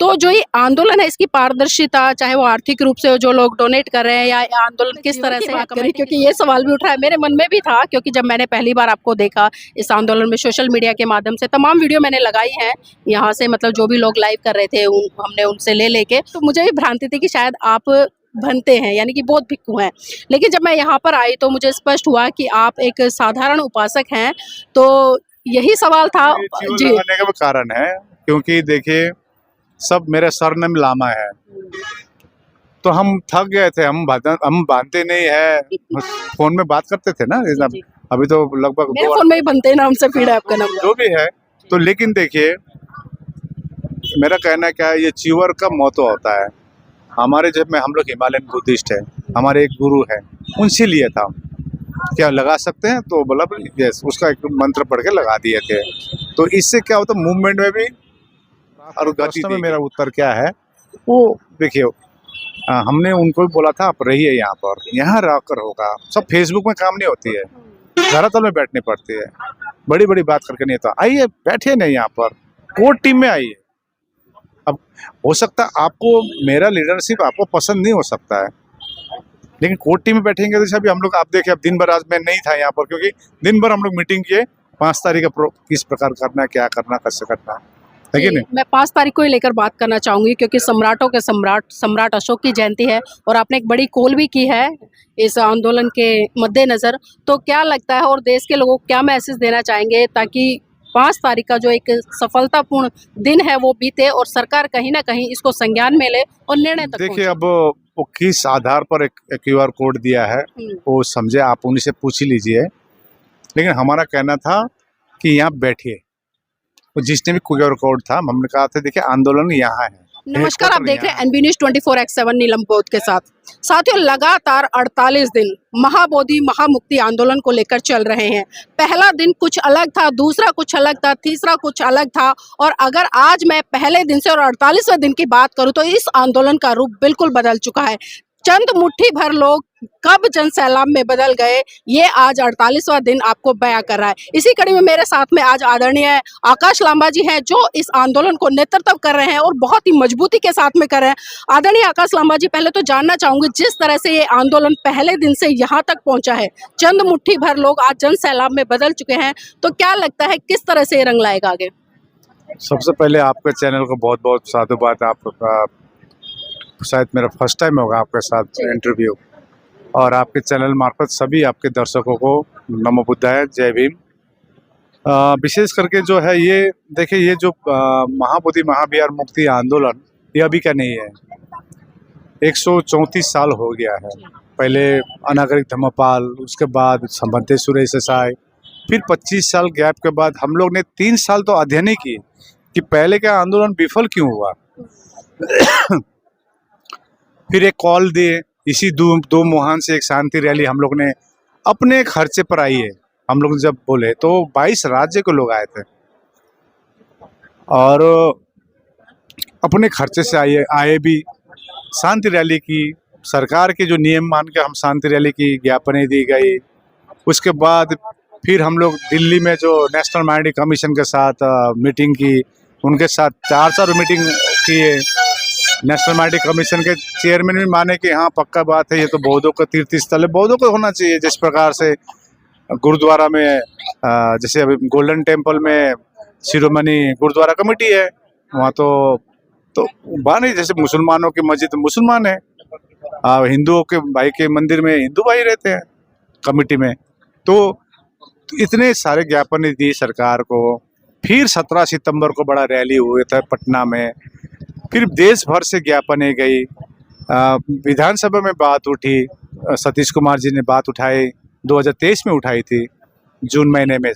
तो जो ये आंदोलन है इसकी पारदर्शिता, चाहे वो आर्थिक रूप से जो लोग डोनेट कर रहे हैं या आंदोलन किस तरह से बात करें, क्योंकि ये सवाल भी उठ रहा है, मेरे मन में भी था, क्योंकि जब मैंने पहली बार आपको देखा इस आंदोलन में सोशल मीडिया के माध्यम से, तमाम वीडियो मैंने लगाई हैं यहाँ से, मतलब जो भी लोग लाइव कर रहे थे हमने उनसे ले लेके, तो मुझे भी भ्रांति थी कि शायद आप भनते हैं, यानी कि बहुत भिक्खु हैं। लेकिन जब मैं यहाँ पर आई तो मुझे स्पष्ट हुआ कि आप एक साधारण उपासक हैं। तो यही सवाल था जी। लगाने का कारण है क्योंकि देखिए सब मेरे सरनेम लामा है, तो हम थक गए थे, हम बांधते नहीं है, फोन में बात करते थे ना, अभी तो लगभग मेरे फोन में ही बनते हैं नाम से फीड है आपका नाम जो भी है। तो लेकिन देखिए मेरा कहना क्या है, ये चीवर का मोतो होता है। हमारे जब में हम लोग हिमालयन बुद्धिस्ट है, हमारे एक गुरु है, उनसे लिए था क्या लगा सकते हैं, तो बोला यस, उसका एक मंत्र पढ़ के लगा दिए थे। तो इससे क्या होता है मूवमेंट में भी और गति में। मेरा उत्तर क्या है वो देखिए, हमने उनको भी बोला था आप रहिए यहाँ रहकर होगा, सब फेसबुक में काम नहीं होती है, धरातल में बैठनी पड़ती है, बड़ी बड़ी बात करके नहीं होता। आइए बैठे नहीं यहाँ पर, कोर टीम में आइए। अब हो सकता है आपको मेरा लीडरशिप आपको पसंद नहीं हो सकता है, लेकिन कोर्ट टीम में बैठेंगे तो अभी हम लोग आप देखें, अब दिन भर आज मैं नहीं था यहाँ पर क्योंकि दिन भर हम लोग मीटिंग किए 5 तारीख का किस प्रकार करना है, क्या करना, कैसे करना है कि नहीं। मैं 5 तारीख को ही लेकर बात करना चाहूंगी क्योंकि सम्राटों के सम्राट अशोक की जयंती है और आपने एक बड़ी कॉल भी की है इस आंदोलन के मद्देनजर। तो क्या लगता है और देश के लोगों को क्या मैसेज देना चाहेंगे ताकि 5 तारीख का जो एक सफलतापूर्ण दिन है वो बीते और सरकार कहीं ना कहीं इसको संज्ञान में ले और निर्णय तक देखिए अब वो किस आधार पर एक QR कोड दिया है वो समझे, आप उन्हीं से पूछ ही लीजिए। लेकिन हमारा कहना था कि यहाँ बैठिए, तो जिसने भी QR कोड था हमने कहा था देखिए आंदोलन यहाँ है। नमस्कार, आप देख रहे हैं NB न्यूज 24/7 नीलम बोध के साथ। साथियों, लगातार 48 दिन महाबोधि महामुक्ति आंदोलन को लेकर चल रहे हैं। पहला दिन कुछ अलग था, दूसरा कुछ अलग था, तीसरा कुछ अलग था, और अगर आज मैं पहले दिन से और 48वें दिन की बात करूं तो इस आंदोलन का रूप बिल्कुल बदल चुका है। चंद मुट्ठी भर लोग कब जन सैलाब में बदल गए, ये आज 48वां दिन आपको बयां कर रहा है। इसी कड़ी में मेरे साथ में आज आदरणीय आकाश लांबा जी हैं जो इस आंदोलन को नेतृत्व कर रहे हैं और बहुत ही मजबूती के साथ में कर रहे हैं। आदरणीय आकाश लांबा जी, पहले तो जानना चाहूंगी जिस तरह से ये आंदोलन पहले दिन से यहाँ तक पहुंचा है, चंद मुट्ठी भर लोग आज जन सैलाब में बदल चुके हैं, तो क्या लगता है किस तरह से ये रंग लाएगा आगे? सबसे पहले आपके चैनल को बहुत बहुत साधुवाद। आप शायद मेरा फर्स्ट टाइम होगा आपके साथ इंटरव्यू, और आपके चैनल मार्फत सभी आपके दर्शकों को नमो बुद्धाय, जय भीम। विशेष करके जो है ये देखिए, ये जो महाबोधि महाविहार मुक्ति आंदोलन ये अभी का नहीं है, 134 साल हो गया है। पहले अनागरिक धर्मपाल, उसके बाद संबंधित सुरेश देसाई, फिर 25 साल गैप के बाद हम लोग ने 3 साल तो अध्ययन ही किए कि पहले का आंदोलन विफल क्यों हुआ। फिर एक कॉल दिए, इसी दो मुहान से एक शांति रैली हम लोग ने अपने खर्चे पर आई है। हम लोग जब बोले तो 22 राज्य के लोग आए थे और अपने खर्चे से आए भी, शांति रैली की, सरकार के जो नियम मान के हम शांति रैली की, ज्ञापनें दी गई। उसके बाद फिर हम लोग दिल्ली में जो नेशनल माइनॉरिटी कमीशन के साथ मीटिंग की, उनके साथ 4 मीटिंग किए। नेशनल माइनॉरिटी कमीशन के चेयरमैन भी माने कि हाँ पक्का बात है, ये तो बौद्धों का तीर्थ स्थल है, बौद्धों को होना चाहिए। जिस प्रकार से गुरुद्वारा में जैसे अभी गोल्डन टेम्पल में शिरोमणि गुरुद्वारा कमेटी है, वहाँ तो बानी, जैसे मुसलमानों की मस्जिद मुसलमान है, हिंदुओं के भाई के मंदिर में हिंदू भाई रहते हैं कमेटी में। तो इतने सारे ज्ञापन दी सरकार को। फिर 17 सितंबर को बड़ा रैली हुए था पटना में, फिर देश भर से ज्ञापनें गई, विधानसभा में बात उठी, सतीश कुमार जी ने बात उठाई, 2023 में उठाई थी जून महीने में,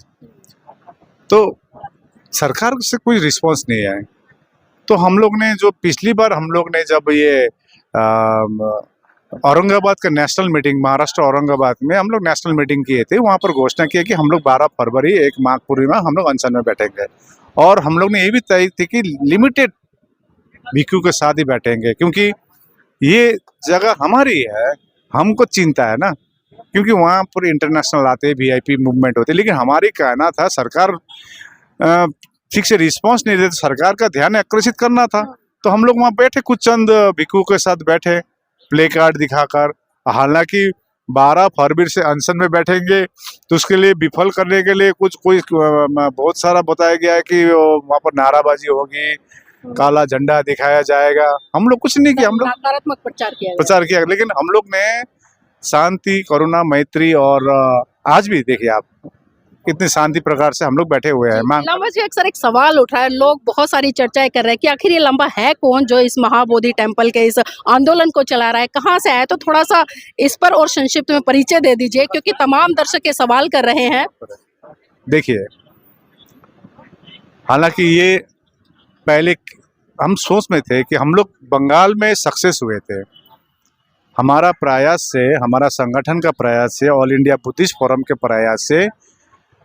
तो सरकार से कोई रिस्पांस नहीं आया। तो हम लोग ने जो पिछली बार हम लोग ने जब ये औरंगाबाद का नेशनल मीटिंग, महाराष्ट्र औरंगाबाद में हम लोग नेशनल मीटिंग किए थे, वहाँ पर घोषणा की कि हम लोग 12 फरवरी एक माघ पूर्णिमा हम लोग अनशन में बैठेंगे, और हम लोग ने ये भी तय थी कि लिमिटेड भिक्खु के साथ ही बैठेंगे, क्योंकि ये जगह हमारी है, हमको चिंता है ना, क्योंकि वहाँ पर इंटरनेशनल आते VIP मूवमेंट होते। लेकिन हमारी कहना था सरकार ठीक से रिस्पांस नहीं देती, सरकार का ध्यान आकर्षित करना था, तो हम लोग वहाँ बैठे, कुछ चंद भिक्षुओं के साथ बैठे, प्ले कार्ड दिखाकर। हालांकि 12 फरवरी से अनशन में बैठेंगे, तो उसके लिए विफल करने के लिए बहुत सारा बताया गया है कि वहाँ पर नाराबाजी होगी, काला झंडा दिखाया जाएगा। हम लोग कुछ नहीं किया, हम लोग नकारात्मक प्रचार किया, लेकिन हम लोग ने शांति, करुणा, मैत्री और आज भी देखिए आप कितनी शांति प्रकार से हम लोग बैठे हुए हैं। लंबा जी, अक्सर एक सवाल उठ रहा है, लोग बहुत सारी चर्चाएं कर रहे हैं कि आखिर ये लंबा है कौन जो इस महाबोधि टेम्पल के इस आंदोलन को चला रहा है, कहाँ से आया? तो थोड़ा सा इस पर और संक्षिप्त में परिचय दे दीजिए, क्योंकि तमाम दर्शक ये सवाल कर रहे हैं। देखिए, हालांकि ये पहले हम सोच में थे कि हम लोग बंगाल में सक्सेस हुए थे। हमारा प्रयास से, हमारा संगठन का प्रयास से, ऑल इंडिया बुद्धिस्ट फोरम के प्रयास से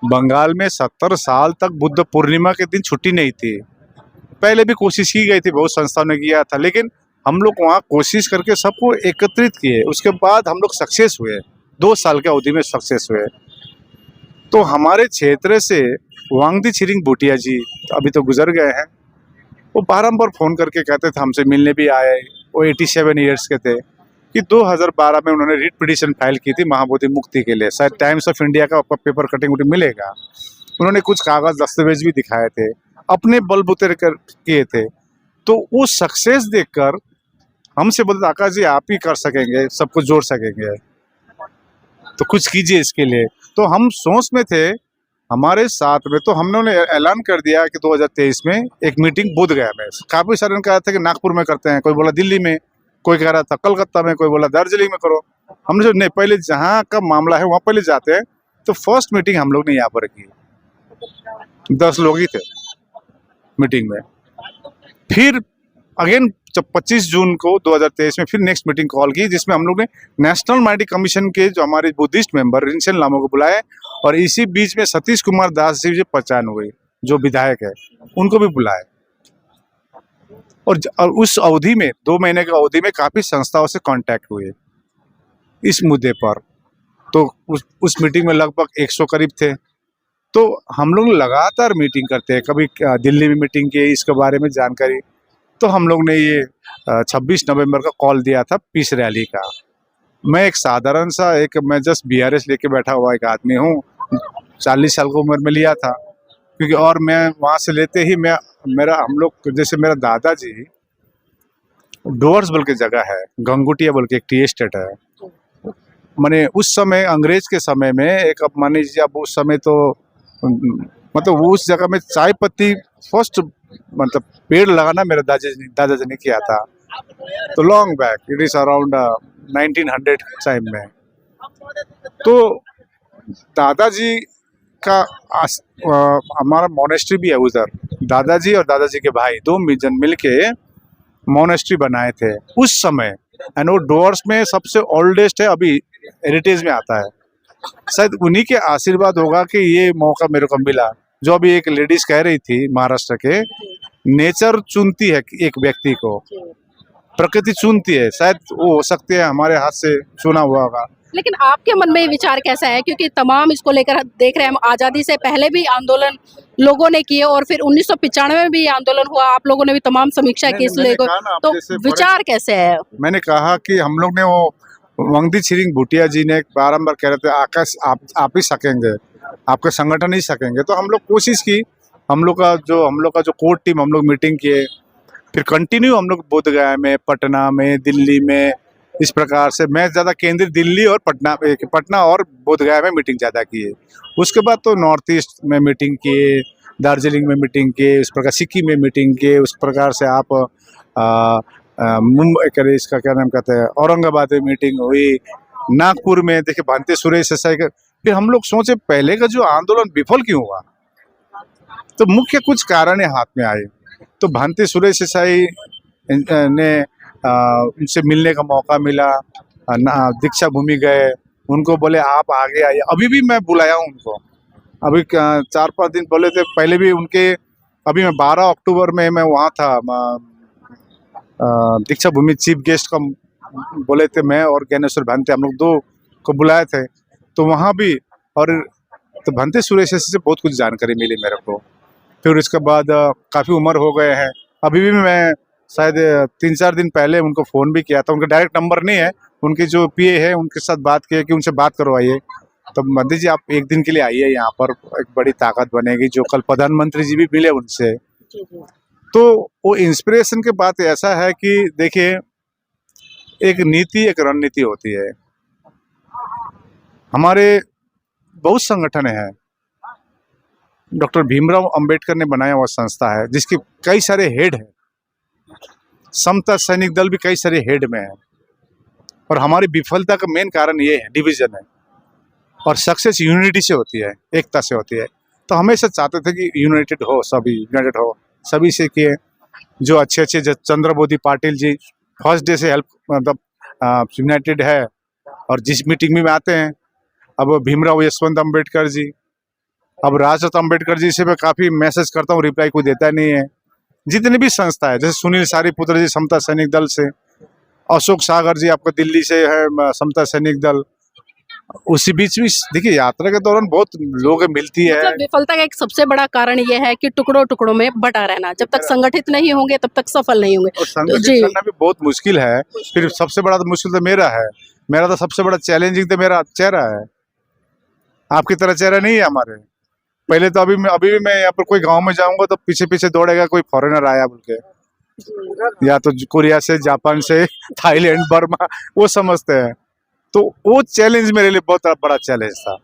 बंगाल में 70 साल तक बुद्ध पूर्णिमा के दिन छुट्टी नहीं थी। पहले भी कोशिश की गई थी, बहुत संस्थाओं ने किया था, लेकिन हम लोग वहाँ कोशिश करके सबको एकत्रित किए। उसके बाद हम लोग सक्सेस हुए, 2 साल के अवधि में सक्सेस हुए। तो हमारे क्षेत्र से वांगदी छिरिंग भूटिया जी अभी तो गुजर गए हैं, वो बारंबार फ़ोन करके कहते थे, हमसे मिलने भी आए। वो 87 ईयर्स के थे कि 2012 में उन्होंने रिट पिटीशन फाइल की थी महाबोधि मुक्ति के लिए। शायद टाइम्स ऑफ इंडिया का आपका पेपर कटिंग मिलेगा। उन्होंने कुछ कागज दस्तावेज भी दिखाए थे, अपने बलबूते किए थे। तो वो सक्सेस देखकर हमसे बोलते, आकाश जी आप ही कर सकेंगे, सबको जोड़ सकेंगे, तो कुछ कीजिए इसके लिए। तो हम सोच में थे, हमारे साथ में तो हमने ऐलान कर दिया कि 2023 में एक मीटिंग बोधगया में। काफ़ी सारे ने कहा था कि नागपुर में करते हैं, कोई बोला दिल्ली में, कोई कह रहा था कलकत्ता में, कोई बोला दार्जिलिंग में करो। हमने जो नहीं, पहले जहाँ का मामला है वहाँ पहले जाते हैं। तो फर्स्ट मीटिंग हम लोग ने यहाँ पर की, 10 लोग ही थे मीटिंग में। फिर अगेन जब 25 जून को 2023 में फिर नेक्स्ट मीटिंग कॉल की, जिसमें हम लोग ने नेशनल माइटी कमीशन के जो हमारे बुद्धिस्ट मेंबर रिंसेन लामो को बुलाए, और इसी बीच में सतीश कुमार दास जी पहचान हुई, जो विधायक है, उनको भी बुलाए। और उस अवधि में 2 महीने की अवधि में काफ़ी संस्थाओं से कांटेक्ट हुए इस मुद्दे पर। तो उस मीटिंग में लगभग 100 करीब थे। तो हम लोग लगातार मीटिंग करते हैं, कभी दिल्ली में मीटिंग की इसके बारे में जानकारी। तो हम लोग ने ये 26 नवंबर का कॉल दिया था पीस रैली का। मैं एक साधारण सा मैं जस्ट BRS लेके बैठा हुआ एक आदमी हूँ, 40 साल की उम्र में लिया था, क्योंकि और मैं वहाँ से लेते ही हम लोग जैसे मेरा दादाजी डोअर्स बोल के जगह है, गंगुटिया बोल के एक टी एस्टेट है। माने उस समय अंग्रेज के समय में एक, अब मान लीजिए अब उस समय तो मतलब उस जगह में चाय पत्ती फर्स्ट मतलब पेड़ लगाना मेरे दादाजी ने किया था। तो long back, it is around 1900 time में। तो दादाजी का हमारा मोनेस्ट्री भी है उधर। दादाजी और दादाजी के भाई 2 जन मिलके मोनेस्ट्री बनाए थे उस समय। एंड वो डोअर्स में सबसे ओल्डेस्ट है, अभी हेरिटेज में आता है। शायद उन्हीं के आशीर्वाद होगा कि ये मौका मेरे को मिला। जो अभी एक लेडीज कह रही थी महाराष्ट्र के, नेचर चुनती है एक व्यक्ति को, प्रकृति चुनती है। शायद वो हो सकती है हमारे हाथ से चुना हुआ होगा। लेकिन आपके मन में ये विचार कैसा है, क्योंकि तमाम इसको लेकर देख रहे हैं हम, आज़ादी से पहले भी आंदोलन लोगों ने किए और फिर 1995 में भी आंदोलन हुआ, आप लोगों ने भी तमाम समीक्षा की इसलिए, तो विचार कैसे है? मैंने कहा कि हम लोग ने वो वांगदी छिरिंग भूटिया जी ने बारम्बार कह रहे थे, आकाश आप ही सकेंगे, आपके संगठन ही सकेंगे। तो हम लोग कोशिश की, हम लोग का जो कोर टीम, हम लोग मीटिंग किए, फिर कंटिन्यू हम लोग बोधगया में, पटना में, दिल्ली में, इस प्रकार से। मैं ज़्यादा केंद्रित दिल्ली और पटना और बोधगया में मीटिंग ज़्यादा किए। उसके बाद तो नॉर्थ ईस्ट में मीटिंग किए, दार्जिलिंग में मीटिंग किए, उस प्रकार सिक्किम में मीटिंग किए। उस प्रकार से आप मुंबई करे, इसका क्या नाम कहते हैं, औरंगाबाद में मीटिंग हुई, नागपुर में देखिए भांति सुरेश देसाई का। फिर हम लोग सोचे पहले का जो आंदोलन विफल क्यों हुआ, तो मुख्य कुछ कारण हाथ में आए। तो भांति सुरेश देसाई ने उनसे मिलने का मौका मिला, दीक्षा भूमि गए, उनको बोले आप आगे आइए। अभी भी मैं बुलाया हूँ उनको, अभी 4-5 दिन बोले थे पहले भी उनके। अभी मैं 12 अक्टूबर में मैं वहाँ था, दीक्षा भूमि चीफ गेस्ट का बोले थे, मैं और ज्ञानेश्वर भांति, हम लोग 2 को बुलाए थे। तो वहाँ भी, और तो भांति सुरेश से बहुत कुछ जानकारी मिली मेरे को। फिर इसके बाद काफ़ी उम्र हो गए हैं, अभी भी मैं शायद 3-4 दिन पहले उनको फ़ोन भी किया था। उनका डायरेक्ट नंबर नहीं है, उनके जो पीए है उनके साथ बात किया कि उनसे बात करवाइए। तो मोदी जी आप एक दिन के लिए आइए यहाँ पर, एक बड़ी ताकत बनेगी। जो कल प्रधानमंत्री जी भी मिले उनसे, तो वो इंस्पिरेशन की बात ऐसा है कि देखिए, एक नीति एक रणनीति होती है। हमारे बहुत संगठन हैं, डॉक्टर भीमराव अंबेडकर ने बनाया हुआ संस्था है जिसके कई सारे हेड हैं। समता सैनिक दल भी कई सारे हेड में है, और हमारी विफलता का मेन कारण ये है, डिवीजन है। और सक्सेस यूनिटी से होती है, एकता से होती है। तो हमेशा चाहते थे कि यूनाइटेड हो, सभी यूनाइटेड हो, सभी से किए। जो अच्छे चंद्रबोधी पाटिल जी फर्स्ट डे से हेल्प मतलब यूनाइटेड है, और जिस मीटिंग में आते हैं। अब भीमराव यशवंत अंबेडकर जी, अब राजरत्न अंबेडकर जी से मैं काफ़ी मैसेज करता हूँ, रिप्लाई कोई देता नहीं है। जितनी भी संस्था है, जैसे सुनील सारीपुत्र जी समता सैनिक दल से, अशोक सागर जी आपका दिल्ली से है समता सैनिक दल। उसी बीच भी देखिए, यात्रा के दौरान बहुत लोग मिलती है। मतलब विफलता का एक सबसे बड़ा कारण ये है कि टुकड़ों टुकड़ों में बटा रहना। जब तक संगठित नहीं होंगे तब तक सफल नहीं होंगे। और संगठित करना भी बहुत मुश्किल है। फिर सबसे बड़ा तो मुश्किल तो मेरा है। मेरा तो सबसे बड़ा चैलेंजिंग तो मेरा चेहरा है। आपकी तरह चेहरा नहीं है हमारे। पहले तो अभी भी मैं यहाँ पर कोई गांव में जाऊंगा तो पीछे पीछे दौड़ेगा कोई फॉरेनर आया बोल के, या तो कोरिया से, जापान से, थाईलैंड, बर्मा, वो समझते हैं। तो वो चैलेंज मेरे लिए बहुत बड़ा चैलेंज था।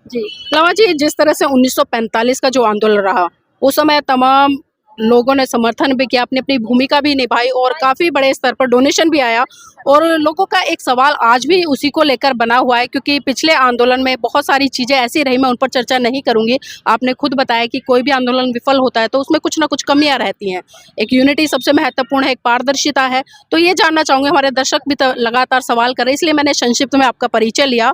जी लावा जी, जिस तरह से 1945 का जो आंदोलन रहा, उस समय तमाम लोगों ने समर्थन भी किया, अपनी अपनी भूमिका भी निभाई और काफ़ी बड़े स्तर पर डोनेशन भी आया। और लोगों का एक सवाल आज भी उसी को लेकर बना हुआ है, क्योंकि पिछले आंदोलन में बहुत सारी चीज़ें ऐसी रही, मैं उन पर चर्चा नहीं करूंगी। आपने खुद बताया कि कोई भी आंदोलन विफल होता है तो उसमें कुछ ना कुछ कमियां रहती हैं। एक यूनिटी सबसे महत्वपूर्ण है, एक पारदर्शिता है। तो ये जानना चाहूँगी, हमारे दर्शक भी लगातार सवाल कर रहे हैं, इसलिए मैंने संक्षिप्त में आपका परिचय लिया।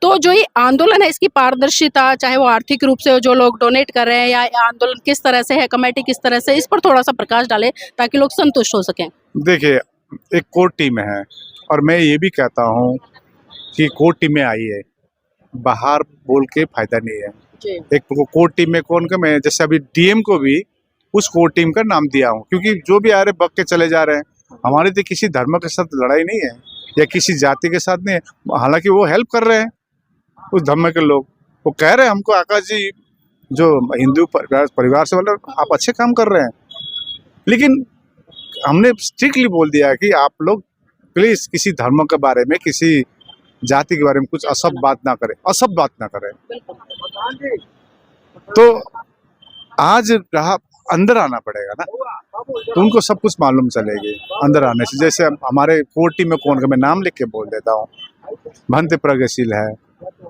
तो जो ये आंदोलन है, इसकी पारदर्शिता, चाहे वो आर्थिक रूप से जो लोग डोनेट कर रहे हैं, या आंदोलन किस तरह से है, कमेटी किस तरह से, इस पर थोड़ा सा प्रकाश डालें ताकि लोग संतुष्ट हो सकें। देखिए, एक कोर टीम है, और मैं ये भी कहता हूँ कि कोर टीमें आई है, बाहर बोल के फायदा नहीं है। एक कोर टीम में कौन का, मैं जैसे अभी डीएम को भी उस कोर टीम का नाम दिया हूँ, क्योंकि जो भी आ रहे बग के चले जा रहे हैं। हमारी तो किसी धर्म के साथ लड़ाई नहीं है या किसी जाति के साथ नहीं है। हालांकि वो हेल्प कर रहे हैं उस धर्म के लोग। वो कह रहे हैं हमको, आकाश जी जो हिंदू परिवार से बोले, आप अच्छे काम कर रहे हैं, लेकिन हमने स्ट्रिक्टली बोल दिया है कि आप लोग प्लीज किसी धर्म के बारे में, किसी जाति के बारे में कुछ असभ बात ना करें, असभ बात ना करें। तो आज रहा, अंदर आना पड़ेगा ना, तो उनको सब कुछ मालूम चलेगी अंदर आने से। जैसे हमारे कोर टीम में कौन का, मैं नाम लिख के बोल देता हूँ। भंते प्रगतिशील है,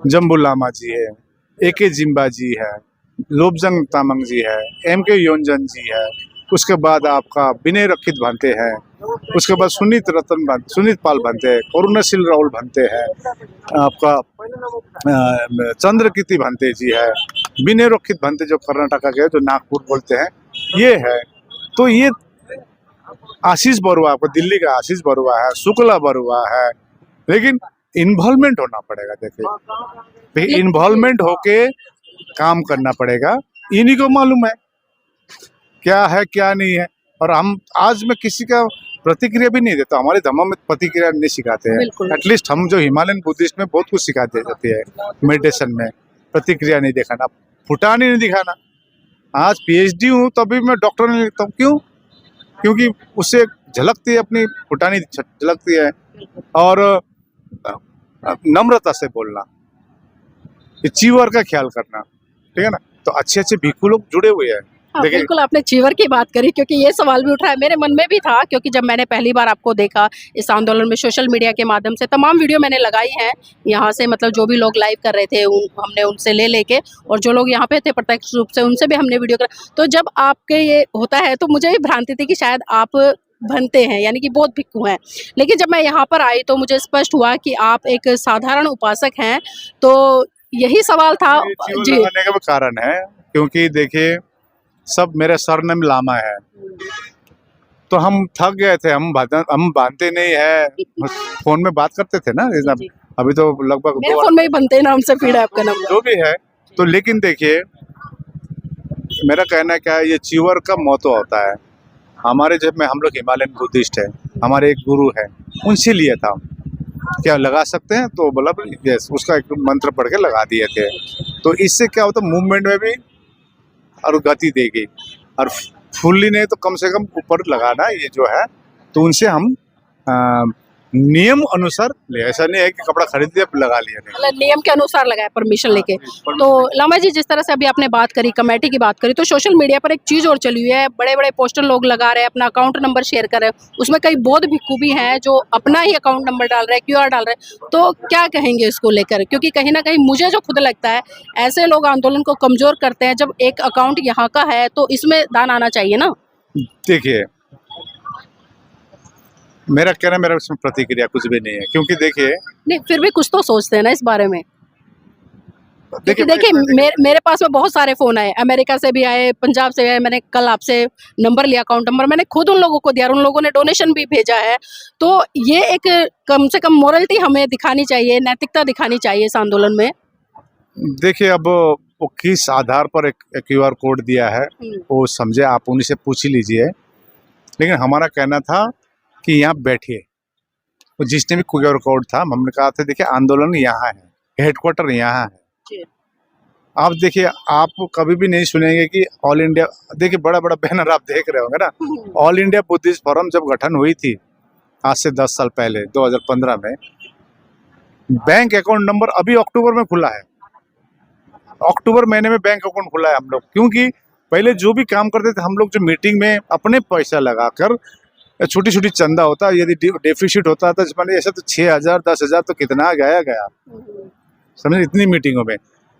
जम्बू लामा जी है, एके जिम्बा जी है, लोबजंग तामंग जी है, एमके योंजन जी है, उसके बाद आपका विनय रक्षित भंते हैं, उसके बाद सुनीत पाल भंते हैं, करुणाशील राहुल भंते हैं, आपका चंद्रकीर्ति भंते जी है, विनय रक्षित भंते जो कर्नाटक के, जो नागपुर बोलते हैं, ये है। तो ये आशीष बरुआ, आपको दिल्ली का आशीष बरुआ है, शुक्ला बरुआ है, लेकिन इन्वॉल्वमेंट होना पड़ेगा। देखिए, इन्वॉल्वमेंट होके काम करना पड़ेगा। इन्हीं को मालूम है क्या है क्या नहीं है। और हम आज मैं किसी का प्रतिक्रिया भी नहीं देता, हमारे धर्म में प्रतिक्रिया नहीं सिखाते हैं। एटलीस्ट हम जो हिमालयन बुद्धिस्ट में बहुत कुछ सिखाते जाते हैं, मेडिटेशन में प्रतिक्रिया नहीं दिखाना, फुटानी नहीं दिखाना। आज पीएचडी हूँ तभी मैं डॉक्टर नहीं लिखता हूँ। क्यों? क्योंकि उससे झलकती है, अपनी फुटानी झलकती है। और नम्रता से बोलना, चीवर का ख्याल करना, ठीक है ना। तो अच्छे अच्छे भिक्खु लोग जुड़े हुए हैं। हाँ, बिल्कुल आपने चीवर की बात करी, क्योंकि ये सवाल भी उठा है, मेरे मन में भी था। क्योंकि जब मैंने पहली बार आपको देखा इस आंदोलन में, सोशल मीडिया के माध्यम से तमाम वीडियो मैंने लगाई हैं यहाँ से, मतलब जो भी लोग लाइव कर रहे थे हमने उनसे ले लेके, और जो लोग यहाँ पे थे प्रत्यक्ष रूप से उनसे भी हमने वीडियो करा। तो जब आपके ये होता है तो मुझे भी भ्रांति थी कि शायद आप भंते हैं, यानी कि बौद्ध भिक्खु हैं। लेकिन जब मैं यहाँ पर आई तो मुझे स्पष्ट हुआ कि आप एक साधारण उपासक हैं। तो यही सवाल था जी। लगाने का कारण है क्योंकि देखिए, सब मेरे सरनेम लामा है, तो हम थक गए थे। हम बांधते नहीं है, फोन में बात करते थे ना, अभी तो लगभग मेरे फोन में ही बनते नाम से फीड है आपका नाम, जो भी है। तो लेकिन देखिए, मेरा कहना क्या है, ये चीवर का मोतो होता है हमारे जब में हम लोग हिमालयन बुद्धिस्ट है, हमारे एक गुरु है, उनसे लिया था। क्या लगा सकते हैं? तो बोला यस, उसका एक मंत्र पढ़ के लगा दिए थे। तो इससे क्या होता है, मूवमेंट में भी और गति देगी, और फुल्ली नहीं तो कम से कम ऊपर लगाना ये जो है। तो उनसे हम नियम अनुसार ले, ऐसा नहीं है कि कपड़ा खरीद दिया लगा लिया, नहीं। मतलब नियम के अनुसार लगाया, परमिशन लेके। तो लामा जी, जिस तरह से अभी आपने बात करी, कमेटी की बात करी, तो सोशल मीडिया पर एक चीज और चली हुई है, बड़े बड़े पोस्टर लोग लगा रहे हैं, अपना अकाउंट नंबर शेयर कर रहे हैं, उसमें कई बौद्ध भिक्खु भी हैं जो अपना ही अकाउंट नंबर डाल रहे हैं, क्यूआर डाल रहे हैं। तो क्या कहेंगे इसको लेकर? क्योंकि कहीं ना कहीं मुझे जो खुद लगता है, ऐसे लोग आंदोलन को कमजोर करते हैं। जब एक अकाउंट यहाँ का है तो इसमें दान आना चाहिए ना। देखिए, मेरा कहना, मेरा उसमें प्रतिक्रिया कुछ भी नहीं है, क्योंकि देखिए, नहीं, फिर भी कुछ तो सोचते हैं ना इस बारे में। देखिए देखिए मेरे पास में बहुत सारे फोन आए, अमेरिका से भी आए, पंजाब से आए। मैंने कल आपसे नंबर लिया, अकाउंट नंबर मैंने खुद उन लोगों को दिया, और उन लोगों ने डोनेशन भी भेजा है। तो ये एक कम से कम मोरलिटी हमें दिखानी चाहिए, नैतिकता दिखानी चाहिए इस आंदोलन में। देखिए, अब वो किस आधार पर एक क्यूआर कोड दिया है वो समझे, आप उन्हीं से पूछ ही लीजिए। लेकिन हमारा कहना था कि यहाँ बैठिए, वो जिसने भी क्यूआर कोड था, हमने कहा था देखिए आंदोलन यहाँ है, हेडक्वार्टर यहाँ है। आप देखिए, आप कभी भी नहीं सुनेंगे कि ऑल इंडिया, देखिए बड़ा बड़ा बैनर आप देख रहे होंगे ना, ऑल इंडिया बुद्धिस्ट फोरम जब गठन हुई थी आज से 10 साल पहले 2015 में, बैंक अकाउंट नंबर अभी अक्टूबर में खुला है, अक्टूबर महीने में बैंक अकाउंट खुला है हम लोग। क्योंकि पहले जो भी काम करते थे हम लोग, जो मीटिंग में अपने पैसा लगाकर, छोटी छोटी चंदा होता, यदि डेफिसिट होता था मैंने ऐसा, तो 6,000 10,000 तो कितना गया समझे, इतनी मीटिंगों में।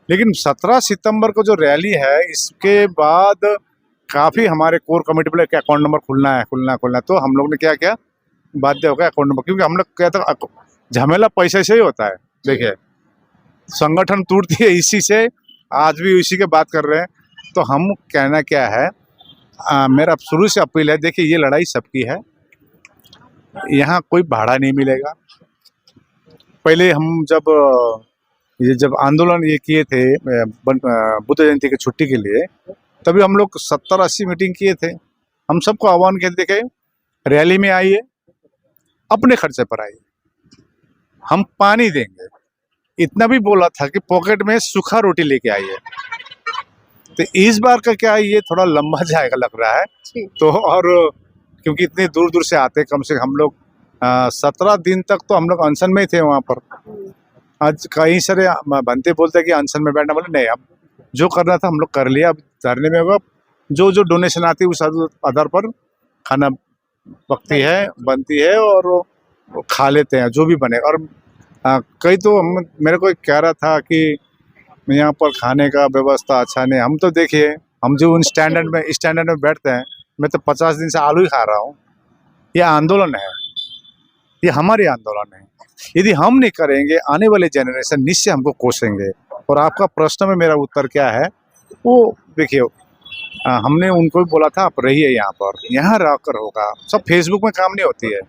लेकिन 17 सितंबर को जो रैली है, इसके बाद काफ़ी हमारे कोर कमेटी बोले कि अकाउंट नंबर खुलना है। तो हम लोग ने क्या किया, बाध्य हो गया अकाउंट नंबर, क्योंकि हम लोग क्या था, झमेला पैसे से ही होता है। देखिए, संगठन टूटती है इसी से, आज भी इसी के बात कर रहे हैं। तो हम कहना क्या है, मेरा शुरू से अपील है, देखिए ये लड़ाई सबकी है, यहाँ कोई भाड़ा नहीं मिलेगा। पहले हम जब आंदोलन ये किए थे बुद्ध जयंती की छुट्टी के लिए, तभी हम लोग 70-80 मीटिंग किए थे। हम सबको आह्वान किए, देखे रैली में आइए, अपने खर्चे पर आइए, हम पानी देंगे, इतना भी बोला था कि पॉकेट में सूखा रोटी लेके आइए। तो इस बार का क्या है, ये थोड़ा लंबा जाएगा लग रहा है। तो और क्योंकि इतनी दूर दूर से आते, कम से कम हम लोग 17 दिन तक तो हम लोग अनशन में ही थे वहाँ पर। आज कई सारे बनते बोलते हैं कि अनशन में बैठना, बोले नहीं, अब जो करना था हम लोग कर लिया, अब धरने में होगा। जो जो डोनेशन आती है उस आधार पर खाना पकती है, बनती है, और वो खा लेते हैं जो भी बने। और कई तो मेरे को कह रहा था कि यहाँ पर खाने का व्यवस्था अच्छा नहीं। हम तो देखिए, हम जो उन स्टैंडर्ड में बैठते हैं, मैं तो 50 दिन से आलू ही खा रहा हूँ। ये आंदोलन है, ये हमारी आंदोलन है। यदि हम नहीं करेंगे, आने वाले जनरेशन निश्चय हमको कोसेंगे। और आपका प्रश्न में मेरा उत्तर क्या है, वो देखिए, हमने उनको भी बोला था आप रहिए यहाँ पर, यहाँ रहकर होगा। सब फेसबुक में काम नहीं होती है,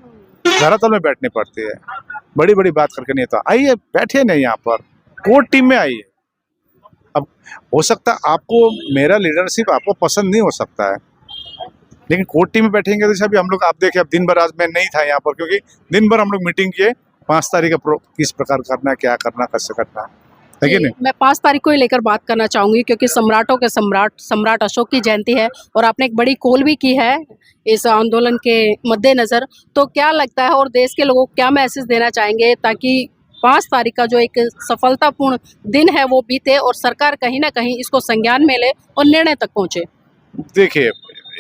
धरातल में बैठनी पड़ती है, बड़ी बड़ी बात करके नहीं होता। आइए, बैठिए नहीं यहाँ पर, कोर टीम में आइए। अब हो सकता है आपको मेरा लीडरशिप आपको पसंद नहीं हो सकता है, लेकिन कोर टीम में बैठेंगे तो अभी हम लोग, आप देखिए, अब दिन भर, आज मैं नहीं था यहाँ पर, क्योंकि दिन भर हम लोग मीटिंग किए 5 तारीख का किस प्रकार करना है, क्या करना, कैसे करना है कि नहीं। मैं 5 तारीख को ही लेकर बात करना चाहूंगी, क्योंकि सम्राटों के सम्राट अशोक की जयंती है, और आपने एक बड़ी कॉल भी की है इस आंदोलन के मद्देनजर। तो क्या लगता है, और देश के लोगों को क्या मैसेज देना चाहेंगे, ताकि 5 तारीख का जो एक सफलतापूर्ण दिन है वो बीते, और सरकार कहीं ना कहीं इसको संज्ञान में ले और निर्णय तक पहुंचे? देखिए,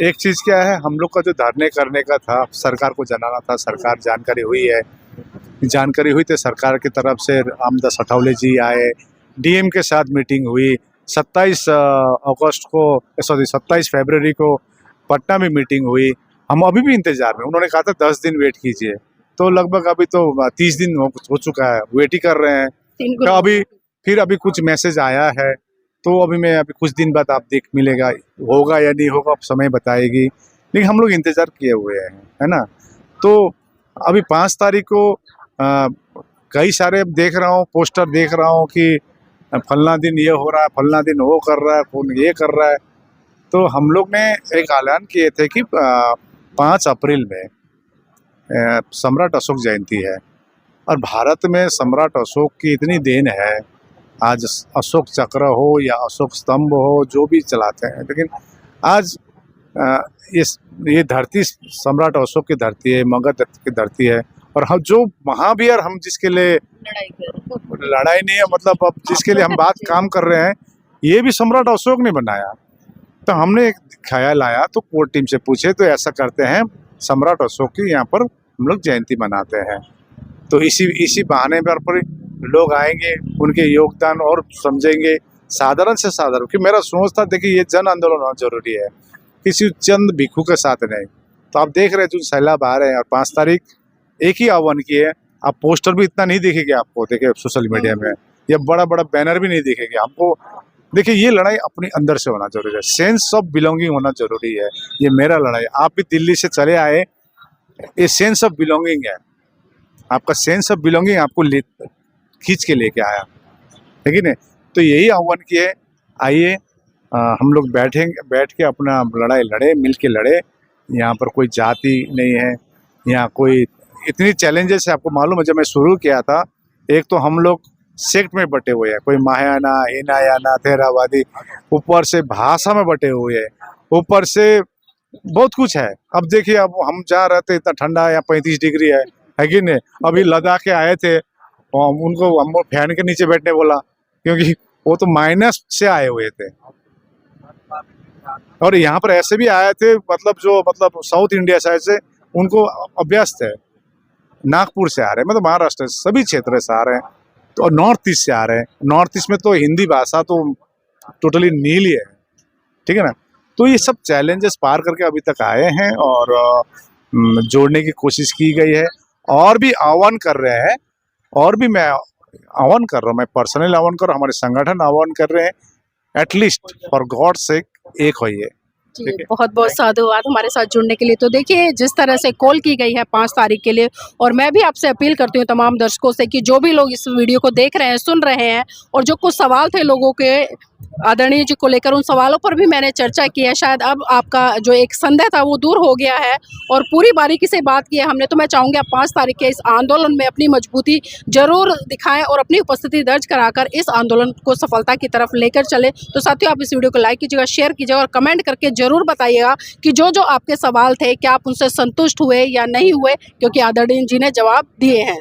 एक चीज़ क्या है, हम लोग का जो धरने करने का था, सरकार को जनाना था, सरकार जानकारी हुई तो सरकार की तरफ से रामदास अठावले जी आए, डीएम के साथ मीटिंग हुई। 27 फरवरी को पटना में मीटिंग हुई। हम अभी भी इंतजार में, उन्होंने कहा था 10 दिन वेट कीजिए, तो लगभग अभी तो 30 दिन हो चुका है, वेट ही कर रहे हैं। तो अभी कुछ मैसेज आया है, तो अभी कुछ दिन बाद आप देख मिलेगा, होगा या नहीं होगा, अब समय बताएगी। लेकिन हम लोग इंतजार किए हुए हैं, है ना। तो अभी 5 तारीख को कई सारे देख रहा हूँ, पोस्टर देख रहा हूँ कि फलना दिन ये हो रहा है, फलना दिन वो कर रहा है, कौन ये कर रहा है। तो हम लोग ने एक ऐलान किए थे कि 5 अप्रैल में सम्राट अशोक जयंती है और भारत में सम्राट अशोक की इतनी देन है। आज अशोक चक्र हो या अशोक स्तंभ हो, जो भी चलाते हैं, लेकिन आज ये धरती सम्राट अशोक की धरती है, मगध की धरती है। और हम जो महावीर, हम जिसके लिए लड़ाई नहीं है, मतलब अब जिसके लिए हम बात काम कर रहे हैं, ये भी सम्राट अशोक ने बनाया। तो हमने एक ख्याल आया, तो कोर टीम से पूछे, तो ऐसा करते हैं, सम्राट अशोक की यहाँ पर हम लोग जयंती मनाते हैं। तो इसी बहाने पर लोग आएंगे, उनके योगदान और समझेंगे, साधारण से साधारण। कि मेरा सोच था, देखिए ये जन आंदोलन होना जरूरी है, किसी चंद भिक्षु के साथ नहीं। तो आप देख रहे हैं जो सैलाब आ रहे हैं, और 5 तारीख एक ही आह्वान की है। आप पोस्टर भी इतना नहीं दिखेगा आपको, देखिए सोशल मीडिया में, या बड़ा बड़ा बैनर भी नहीं दिखेगा आपको। देखिए ये लड़ाई अपने अंदर से होना जरूरी है, सेंस ऑफ बिलोंगिंग होना जरूरी है। ये मेरा लड़ाई, आप भी दिल्ली से चले आए, ये सेंस ऑफ बिलोंगिंग है। आपका सेंस ऑफ बिलोंगिंग आपको खींच के लेके आया, लेकिन तो यही आह्वान किए, आइए हम लोग बैठ के अपना लड़ाई लड़े, मिल के लड़े। यहाँ पर कोई जाति नहीं है, यहाँ कोई इतनी चैलेंजेस है। आपको मालूम है, जब मैं शुरू किया था, एक तो हम लोग सेक्ट में बटे हुए हैं, कोई महायाना, हिनायाना, थेरावादी, ऊपर से भाषा में बटे हुए हैं, ऊपर से बहुत कुछ है। अब देखिए, अब हम जहाँ रहते इतना ठंडा है, यहाँ 35 डिग्री है कि नहीं। अभी लद्दाख के आए थे, उनको हम फैन के नीचे बैठने बोला, क्योंकि वो तो माइनस से आए हुए थे। और यहाँ पर ऐसे भी आए थे, मतलब साउथ इंडिया साइड से, उनको अभ्यास है, नागपुर से आ रहे हैं, मतलब महाराष्ट्र से, सभी क्षेत्र से आ रहे हैं। तो नॉर्थ ईस्ट से आ रहे हैं। नॉर्थ ईस्ट में तो हिंदी भाषा तो टोटली नील ही है, ठीक है ना। तो ये सब चैलेंजेस पार करके अभी तक आए हैं, और जोड़ने की कोशिश की गई है, और भी आह्वान कर रहे हैं, और भी मैं आह्वान कर रहा हूँ, मैं पर्सनल आह्वान कर रहा हूँ, हमारे संगठन आह्वान कर रहे हैं, एटलीस्ट फॉर गॉड सेक एक होइए। जी, बहुत बहुत साधुवाद हमारे साथ जुड़ने के लिए। तो देखिए, जिस तरह से कॉल की गई है 5 तारीख के लिए, और मैं भी आपसे अपील करती हूँ तमाम दर्शकों से कि जो भी लोग इस वीडियो को देख रहे हैं, सुन रहे हैं, और जो कुछ सवाल थे लोगों के आदरणीय जी को लेकर, उन सवालों पर भी मैंने चर्चा की है। शायद अब आपका जो एक संदेह था वो दूर हो गया है, और पूरी बारीकी से बात की है हमने। तो मैं चाहूँगी आप 5 तारीख के इस आंदोलन में अपनी मजबूती जरूर दिखाएं, और अपनी उपस्थिति दर्ज कराकर इस आंदोलन को सफलता की तरफ लेकर चले। तो साथियों, आप इस वीडियो को लाइक कीजिएगा, शेयर कीजिएगा, और कमेंट करके जरूर बताइएगा कि जो जो आपके सवाल थे, क्या आप उनसे संतुष्ट हुए या नहीं हुए, क्योंकि आदरणीय जी ने जवाब दिए हैं।